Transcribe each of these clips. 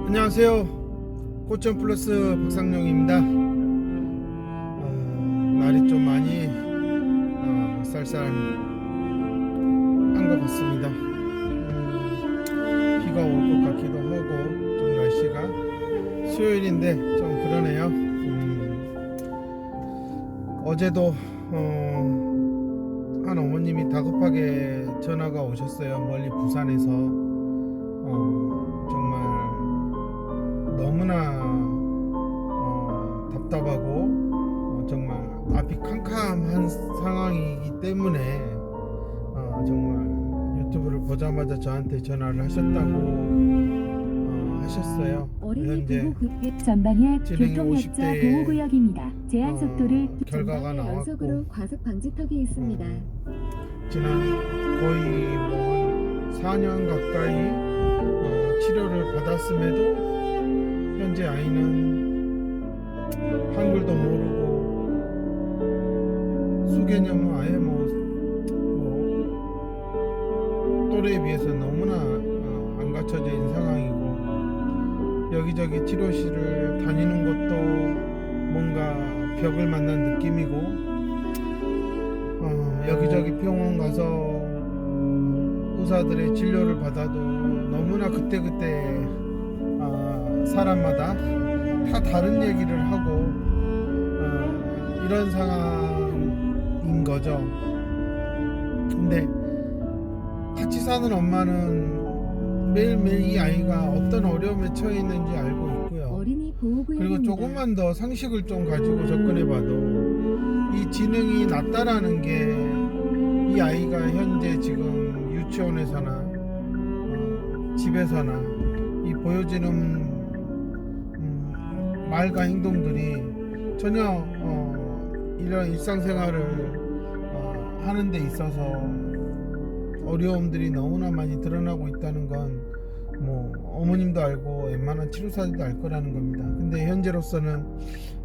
안녕하세요. 꽃전 플러스 박상용입니다. 날이 좀 많이 쌀쌀한 것 같습니다. 비가 올 것 같기도 하고 좀 날씨가 수요일인데 좀 그러네요. 어제도 한 어머님이 다급하게 전화가 오셨어요. 멀리 부산에서 정말 너무나 답답하고 정말 앞이 캄캄한 상황이기 때문에 정말 유튜브를 보자마자 저한테 전화를 하셨다고 하셨어요. 어린이 현재 보호구역 전방에 진행이 교통약자 50대에 보호구역입니다. 제한 속도를 결과가 전방에 나왔고 연속으로 과속 방지턱이 있습니다. 지난 거의 뭐 4년 가까이 치료를 받았음에도 현재 아이는 한글도 모르고 수개념은 아예 또래에 비해서 너무나 안 갖춰져 있는 상황이고, 여기저기 치료실을 다니는 것도 뭔가 벽을 만난 느낌이고, 여기저기 병원 가서 의사들의 진료를 받아도 너무나 그때그때 사람마다 다 다른 얘기를 하고 이런 상황인 거죠. 근데 같이 사는 엄마는 매일매일 이 아이가 어떤 어려움에 처해 있는지 알고 있고요. 어린이 보호구역입니다. 그리고 조금만 더 상식을 좀 가지고 접근해봐도 이 지능이 낮다라는 게 이 아이가 현재 지금 유치원에서나 집에서나 이 보여지는 말과 행동들이 전혀 이런 일상생활을 하는 데 있어서 어려움들이 너무나 많이 드러나고 있다는 건 뭐 어머님도 알고 웬만한 치료사들도 알 거라는 겁니다. 근데 현재로서는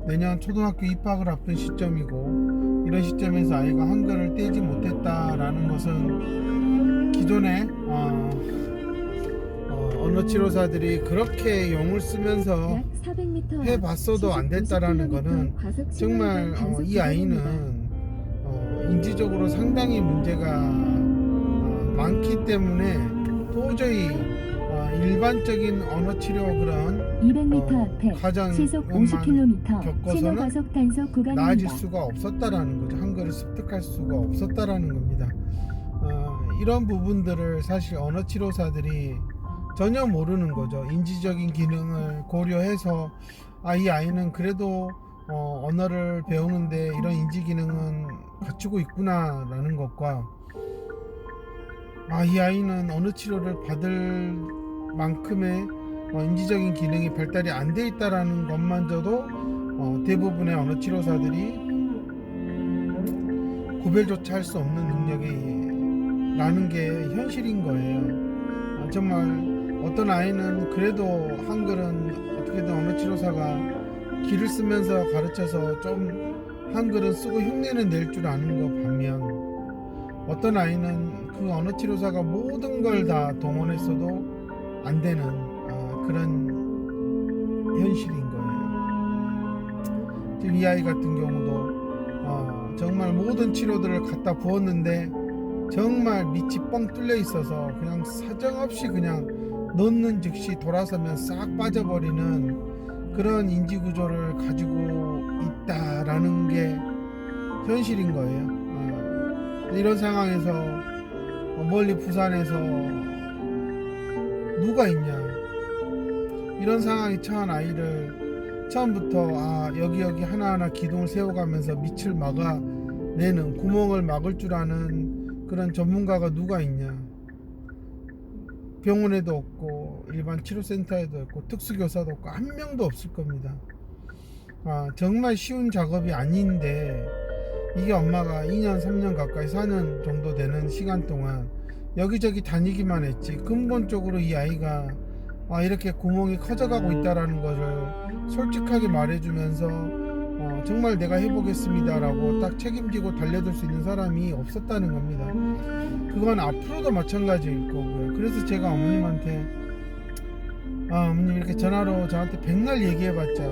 내년 초등학교 입학을 앞둔 시점이고, 이런 시점에서 아이가 한글을 떼지 못했다라는 것은 기존에 언어 치료사들이 그렇게 용을 쓰면서 약 400m 해봤어도 안 됐다라는 거는 정말 이 아이는 인지적으로 상당히 문제가 많기 때문에 도저히 일반적인 언어 치료 그런 200m 앞에 가장 시속 것만 50km 겪어서는 신호 과속 단속 구간입니다. 나아질 수가 없었다라는 거죠. 한글을 습득할 수가 없었다라는 겁니다. 이런 부분들을 사실 언어 치료사들이 전혀 모르는 거죠. 인지적인 기능을 고려해서 이 아이는 그래도 언어를 배우는데 이런 인지 기능은 갖추고 있구나라는 것과 이 아이는 언어 치료를 받을 만큼의 인지적인 기능이 발달이 안 돼 있다라는 것만저도 대부분의 언어 치료사들이 구별조차 할 수 없는 능력이라는 게 현실인 거예요. 정말 어떤 아이는 그래도 한글은 어떻게든 언어 치료사가 기를 쓰면서 가르쳐서 좀 한글은 쓰고 흉내는 낼 줄 아는 것 반면, 어떤 아이는 그 언어 치료사가 모든 걸 다 동원했어도 안 되는 그런 현실인 거예요. 지금 이 아이 같은 경우도 정말 모든 치료들을 갖다 부었는데 정말 밑이 뻥 뚫려 있어서 그냥 사정없이 그냥 넣는 즉시 돌아서면 싹 빠져버리는 그런 인지 구조를 가지고 있다라는 게 현실인 거예요. 이런 상황에서 멀리 부산에서 누가 있냐, 이런 상황에 처한 아이를 처음부터 여기 하나하나 기둥을 세워가면서 밑을 막아내는, 구멍을 막을 줄 아는 그런 전문가가 누가 있냐. 병원에도 없고 일반 치료센터에도 없고 특수교사도 없고 한 명도 없을 겁니다. 정말 쉬운 작업이 아닌데, 이게 엄마가 2년 3년 가까이 4년 정도 되는 시간 동안 여기저기 다니기만 했지, 근본적으로 이 아이가 이렇게 구멍이 커져가고 있다라는 것을 솔직하게 말해주면서 정말 내가 해보겠습니다 라고 딱 책임지고 달려들 수 있는 사람이 없었다는 겁니다. 그건 앞으로도 마찬가지일 거고요. 그래서 제가 어머님한테 어머님 이렇게 전화로 저한테 백날 얘기해봤자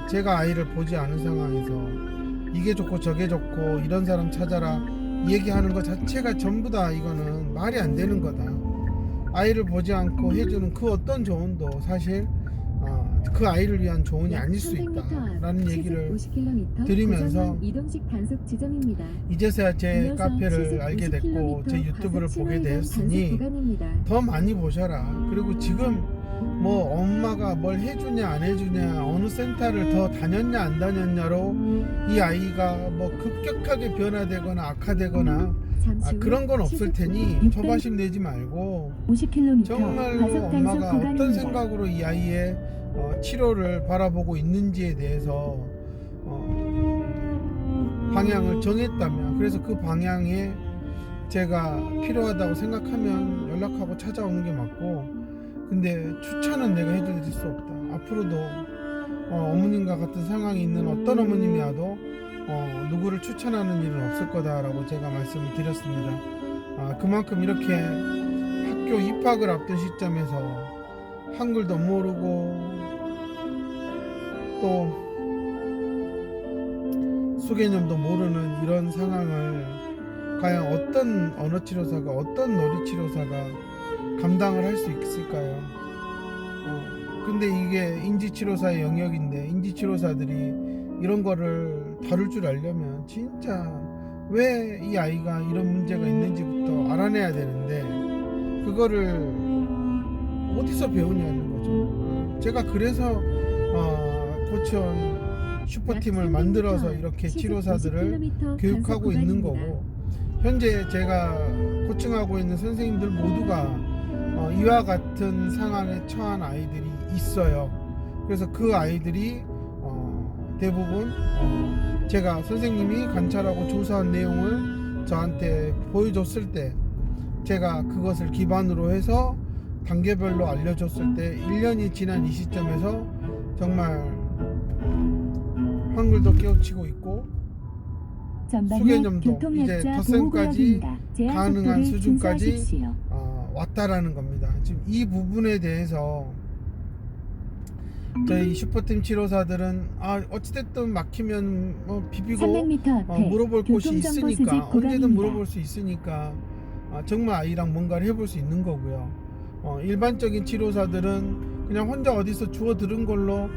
제가 아이를 보지 않은 상황에서 이게 좋고 저게 좋고 이런 사람 찾아라 얘기하는 것 자체가 전부 다 이거는 말이 안 되는 거다. 아이를 보지 않고 해주는 그 어떤 조언도 사실 그 아이를 위한 조언이 아닐 수 있다 라는 얘기를 드리면서 이동식 단속 지점입니다. 이제서야 제 이어서 카페를 시속 알게 됐고 50km 제 유튜브를 과속 보게 신호위반 되었으니 단속 구간입니다. 더 많이 보셔라. 그리고 지금 뭐 엄마가 뭘 해주냐 안 해주냐 어느 센터를 더 다녔냐 안 다녔냐로 이 아이가 뭐 급격하게 변화되거나 악화되거나 잠시 후 그런 건 없을 시속 테니 600 조바심 내지 말고 50km 정말로 과속 단속 엄마가 어떤 구간입니다. 생각으로 이 아이의 치료를 바라보고 있는지에 대해서 방향을 정했다면 그래서 그 방향에 제가 필요하다고 생각하면 연락하고 찾아오는 게 맞고 근데 추천은 내가 해드릴 수 없다. 앞으로도 어머님과 같은 상황이 있는 어떤 어머님이 와도 누구를 추천하는 일은 없을 거다라고 제가 말씀을 드렸습니다. 그만큼 이렇게 학교 입학을 앞둔 시점에서 한글도 모르고 또 수개념도 모르는 이런 상황을 과연 어떤 언어치료사가 어떤 놀이치료사가 감당을 할 수 있을까요? 근데 이게 인지치료사의 영역인데 인지치료사들이 이런 거를 다룰 줄 알려면 진짜 왜 이 아이가 이런 문제가 있는지부터 알아내야 되는데 그거를 어디서 배우냐는 거죠. 제가 그래서 포천 슈퍼팀을 만들어서 이렇게 치료사들을 교육하고 있는 거고 현재 제가 코칭하고 있는 선생님들 모두가 이와 같은 상황에 처한 아이들이 있어요. 그래서 그 아이들이 대부분 제가 선생님이 관찰하고 조사한 내용을 저한테 보여줬을 때 제가 그것을 기반으로 해서 단계별로 알려줬을 때 1년이 지난 이 시점에서 정말 한글도 깨우치고 있고 수개념도 이제 덧셈까지 가능한 수준까지 왔다라는 겁니다. 지금 이 부분에 대해서 저희 슈퍼팀 치료사들은 어찌됐든 막히면 비비고 300m 앞에 물어볼 곳이 있으니까 언제든 구간입니다. 물어볼 수 있으니까 정말 아이랑 뭔가를 해볼 수 있는 거고요. 일반적인 치료사들은 그냥 혼자 어디서 주워 들은 걸로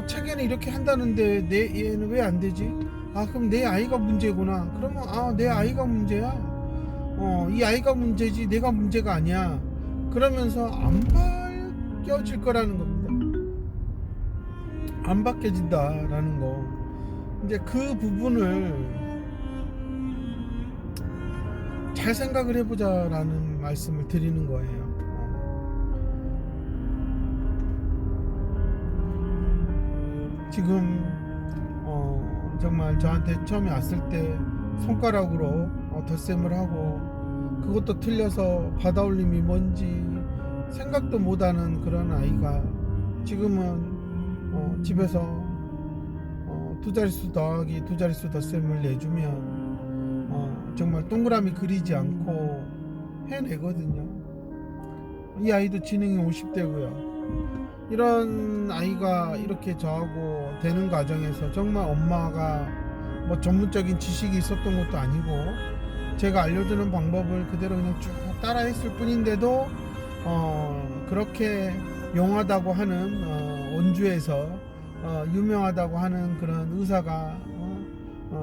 책에는 이렇게 한다는데 내 얘는 왜 안 되지? 그럼 내 아이가 문제구나. 그러면 내 아이가 문제야. 이 아이가 문제지 내가 문제가 아니야. 그러면서 안 바뀌어질 거라는 겁니다. 안 바뀌어진다라는 거. 이제 그 부분을 잘 생각을 해보자라는 말씀을 드리는 거예요. 지금 정말 저한테 처음에 왔을 때 손가락으로 덧셈을 하고 그것도 틀려서 받아올림이 뭔지 생각도 못하는 그런 아이가 지금은 집에서 두 자릿수 더하기 두 자릿수 덧셈을 내주면 정말 동그라미 그리지 않고 해내거든요. 이 아이도 지능이 50대고요. 이런 아이가 이렇게 저하고 되는 과정에서 정말 엄마가 뭐 전문적인 지식이 있었던 것도 아니고 제가 알려주는 방법을 그대로 그냥 쭉 따라 했을 뿐인데도 그렇게 용하다고 하는 원주에서 유명하다고 하는 그런 의사가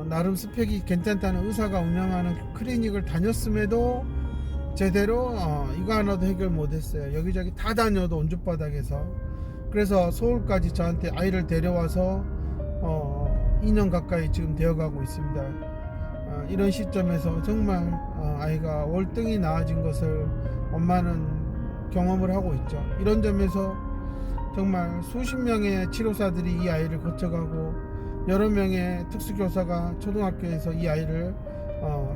나름 스펙이 괜찮다는 의사가 운영하는 클리닉을 다녔음에도 제대로 이거 하나도 해결 못했어요. 여기저기 다 다녀도 온주바닥에서. 그래서 서울까지 저한테 아이를 데려와서 2년 가까이 지금 되어가고 있습니다. 이런 시점에서 정말 아이가 월등히 나아진 것을 엄마는 경험을 하고 있죠. 이런 점에서 정말 수십 명의 치료사들이 이 아이를 거쳐가고 여러 명의 특수교사가 초등학교에서 이 아이를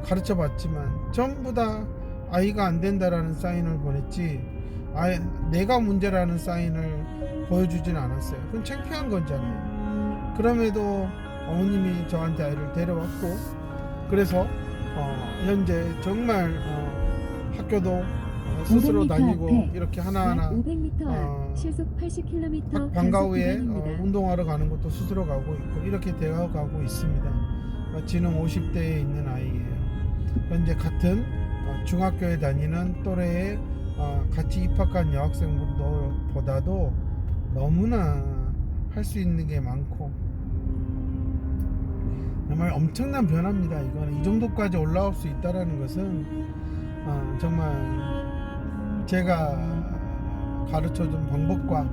가르쳐 봤지만 전부 다 아이가 안 된다라는 사인을 보냈지 내가 문제라는 사인을 보여주진 않았어요. 그건 창피한 거잖아요. 그럼에도 어머님이 저한테 아이를 데려왔고 그래서 현재 정말 학교도 스스로 500m 다니고 앞에 이렇게 약 하나하나 500m 앞 어, 시속 80km 단속 방과후에 구간입니다. 운동하러 가는 것도 스스로 가고 있고 이렇게 되어 가고 있습니다. 지금 50대에 있는 아이예요. 현재 같은 중학교에 다니는 또래의 같이 입학한 여학생보다도 너무나 할 수 있는 게 많고 정말 엄청난 변화입니다. 이거는 이 정도까지 올라올 수 있다라는 것은 정말 제가 가르쳐준 방법과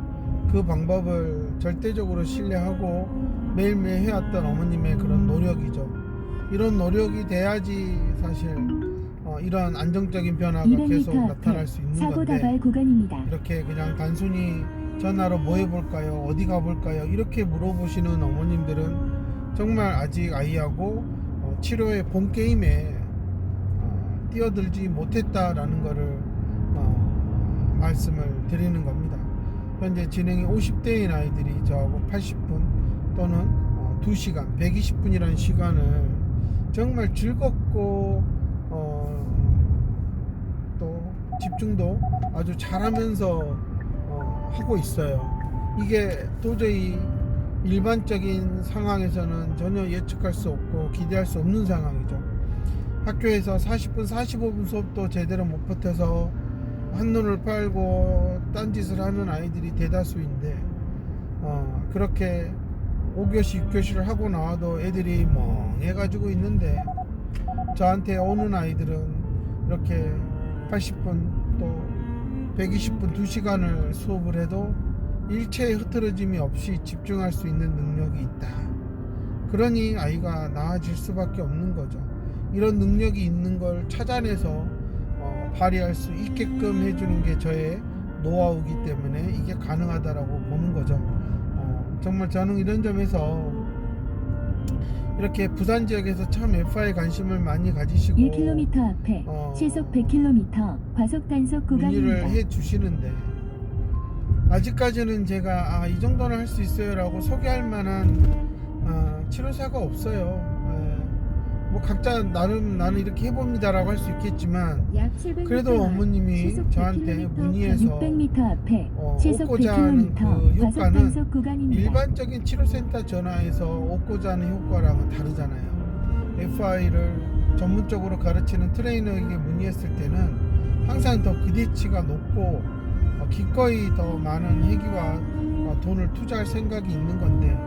그 방법을 절대적으로 신뢰하고 매일매일 해왔던 어머님의 그런 노력이죠. 이런 노력이 돼야지 사실 이런 안정적인 변화가 200m 계속 앞에 나타날 수 있는 사고 건데 다발 구간입니다. 이렇게 그냥 단순히 전화로 뭐 해볼까요? 어디 가볼까요? 이렇게 물어보시는 어머님들은 정말 아직 아이하고 치료의 본 게임에 뛰어들지 못했다라는 것을 말씀을 드리는 겁니다. 현재 진행이 50대인 아이들이 저하고 80분 또는 2시간, 120분이라는 시간을 정말 즐겁고 또 집중도 아주 잘하면서 하고 있어요. 이게 도저히 일반적인 상황에서는 전혀 예측할 수 없고 기대할 수 없는 상황이죠. 학교에서 40분, 45분 수업도 제대로 못 버텨서 한눈을 팔고 딴짓을 하는 아이들이 대다수인데 그렇게 5교시, 6교시를 하고 나와도 애들이 멍해가지고 있는데 저한테 오는 아이들은 이렇게 80분 또 120분 2시간을 수업을 해도 일체의 흐트러짐이 없이 집중할 수 있는 능력이 있다. 그러니 아이가 나아질 수밖에 없는 거죠. 이런 능력이 있는 걸 찾아내서 발휘할 수 있게끔 해주는 게 저의 노하우이기 때문에 이게 가능하다라고 보는 거죠. 정말 저는 이런 점에서 이렇게 부산 지역에서 참 FI에 관심을 많이 가지시고 1km 앞에 시속 100km 과속 단속 문의를 구간입니다. 해 주시는데 아직까지는 제가 이 정도는 할 수 있어요 라고 소개할 만한 치료사가 없어요. 뭐 각자 나름 나는 이렇게 해봅니다 라고 할 수 있겠지만 약 700m 그래도 앞 어머님이 시속 저한테 100km 문의해서 600m 앞에 시속 얻고자 하는 100km 그 과속 효과는 단속 구간입니다. 일반적인 치료센터 전화해서 얻고자 하는 효과랑은 다르잖아요. FI를 전문적으로 가르치는 트레이너에게 문의했을 때는 항상 더 기대치가 높고 기꺼이 더 많은 회기와 돈을 투자할 생각이 있는 건데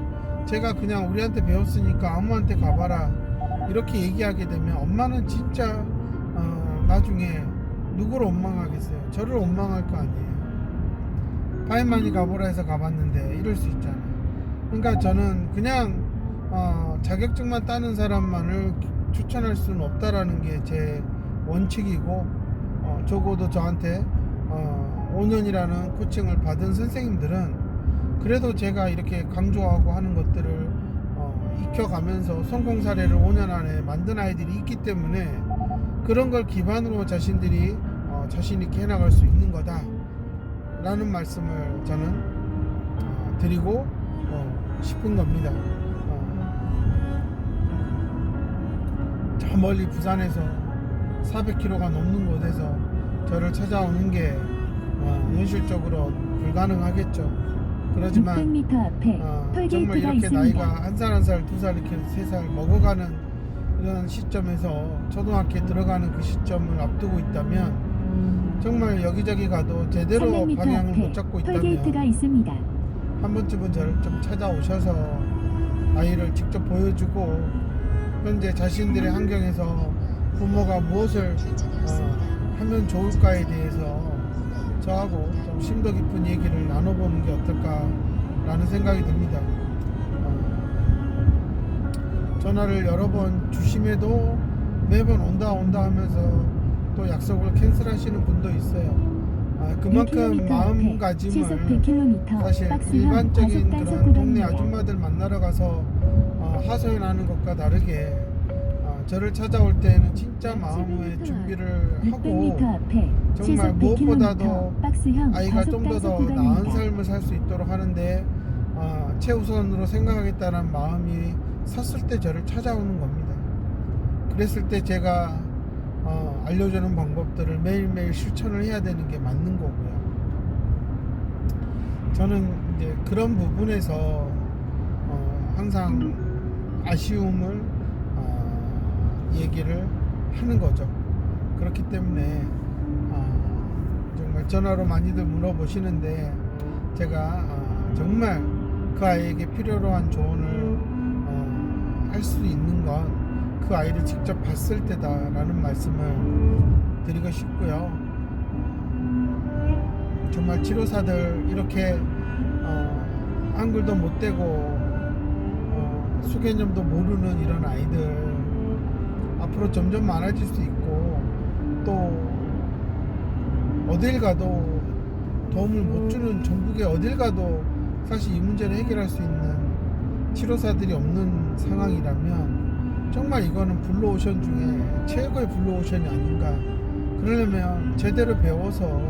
제가 그냥 우리한테 배웠으니까 아무한테 가봐라 이렇게 얘기하게 되면 엄마는 진짜 나중에 누구를 원망하겠어요? 저를 원망할 거 아니에요. 파이만이 가보라 해서 가봤는데 이럴 수 있잖아요. 그러니까 저는 그냥 자격증만 따는 사람만을 추천할 수는 없다라는 게 제 원칙이고 적어도 저한테 5년이라는 코칭을 받은 선생님들은 그래도 제가 이렇게 강조하고 하는 것들을 익혀가면서 성공 사례를 5년 안에 만든 아이들이 있기 때문에 그런 걸 기반으로 자신들이 자신 있게 해나갈 수 있는 거다 라는 말씀을 저는 드리고 싶은 겁니다. 저 멀리 부산에서 400km가 넘는 곳에서 저를 찾아오는 게 현실적으로 불가능하겠죠. 그렇지만 600m 앞에 정말 톨게이트가 이렇게 있습니다. 나이가 한 살 한 살, 두 살 이렇게 세 살 먹어가는 이런 시점에서 초등학교에 들어가는 그 시점을 앞두고 있다면 정말 여기저기 가도 제대로 300m 방향을 앞에 못 잡고 톨게이트가 있다면 있습니다. 한 번쯤은 저를 좀 찾아오셔서 아이를 직접 보여주고 현재 자신들의 환경에서 부모가 무엇을 하면 좋을까에 대해서 저하고 좀 심도 깊은 얘기를 나눠보는 게 어떨까라는 생각이 듭니다. 전화를 여러 번 주심에도 매번 온다 하면서 또 약속을 캔슬하시는 분도 있어요. 그만큼 1km 마음가짐을 시속 100km 사실 박스형 일반적인 과속 단속 그런 동네 구간입니다. 아줌마들 만나러 가서 하소연하는 것과 다르게 저를 찾아올 때는 진짜 마음의 700m 준비를 600m 하고 앞에 정말 시속 무엇보다도 100km 박스형 아이가 과속 좀 더 단속 나은 구간입니다. 삶을 살 수 있도록 하는데 최우선으로 생각하겠다는 마음이 섰을 때 저를 찾아오는 겁니다. 그랬을 때 제가 알려주는 방법들을 매일매일 실천을 해야 되는 게 맞는 거고요. 저는 이제 그런 부분에서 항상 아쉬움을 얘기를 하는 거죠. 그렇기 때문에 정말 전화로 많이들 물어보시는데 제가 정말 그 아이에게 필요로 한 조언을 할 수 있는 건 그 아이를 직접 봤을 때다라는 말씀을 드리고 싶고요. 정말 치료사들 이렇게 한글도 못 대고 수개념도 모르는 이런 아이들 앞으로 점점 많아질 수 있고, 또 어딜 가도 도움을 못 주는, 전국에 어딜 가도 사실 이 문제를 해결할 수 있는 치료사들이 없는 상황이라면 정말 이거는 블루오션 중에 최고의 블루오션이 아닌가. 그러려면 제대로 배워서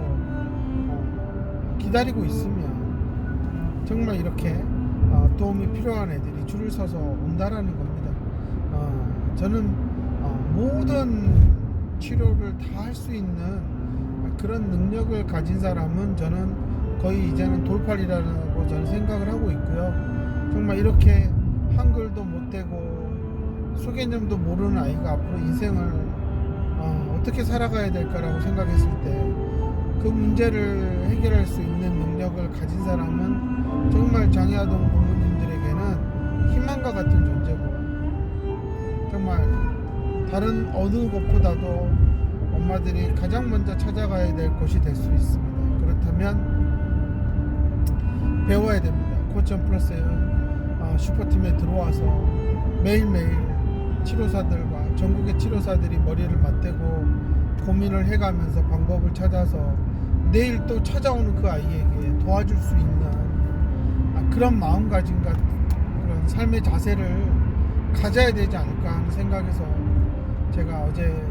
기다리고 있으면 정말 이렇게 도움이 필요한 애들이 줄을 서서 온다라는 겁니다. 저는 모든 치료를 다 할 수 있는 그런 능력을 가진 사람은 저는 거의 이제는 돌팔이라고 저는 생각을 하고 있고요. 정말 이렇게 한글도 못 되고 수개념도 모르는 아이가 앞으로 인생을 어떻게 살아가야 될까라고 생각했을 때 그 문제를 해결할 수 있는 능력을 가진 사람은 정말 장애아동 부모님들에게는 희망과 같은 존재고, 정말 다른 어느 것보다도 엄마들이 가장 먼저 찾아가야 될 곳이 될 수 있습니다. 그렇다면 배워야 됩니다. 코치원 플러스 슈퍼팀에 들어와서 매일매일 치료사들과 전국의 치료사들이 머리를 맞대고 고민을 해가면서 방법을 찾아서 내일 또 찾아오는 그 아이에게 도와줄 수 있는 그런 마음가짐과 그런 삶의 자세를 가져야 되지 않을까 하는 생각에서 제가 어제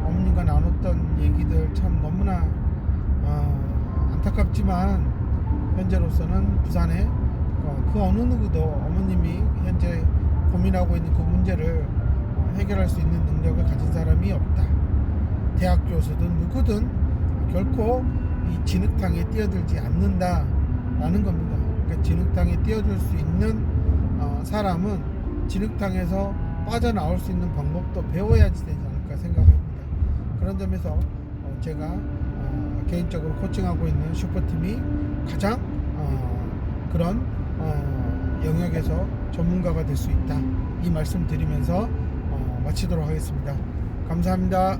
어머님과 나눴던 얘기들 참 너무나 안타깝지만 현재로서는 부산에 그 어느 누구도 어머님이 현재 고민하고 있는 그 문제를 해결할 수 있는 능력을 가진 사람이 없다. 대학 교수든 누구든 결코 이 진흙탕에 뛰어들지 않는다라는 겁니다. 그러니까 진흙탕에 뛰어들 수 있는 사람은 진흙탕에서 빠져나올 수 있는 방법도 배워야지 되지 않을까 생각합니다. 그런 점에서 제가 개인적으로 코칭하고 있는 슈퍼팀이 가장 그런 영역에서 전문가가 될 수 있다, 이 말씀 드리면서 마치도록 하겠습니다. 감사합니다.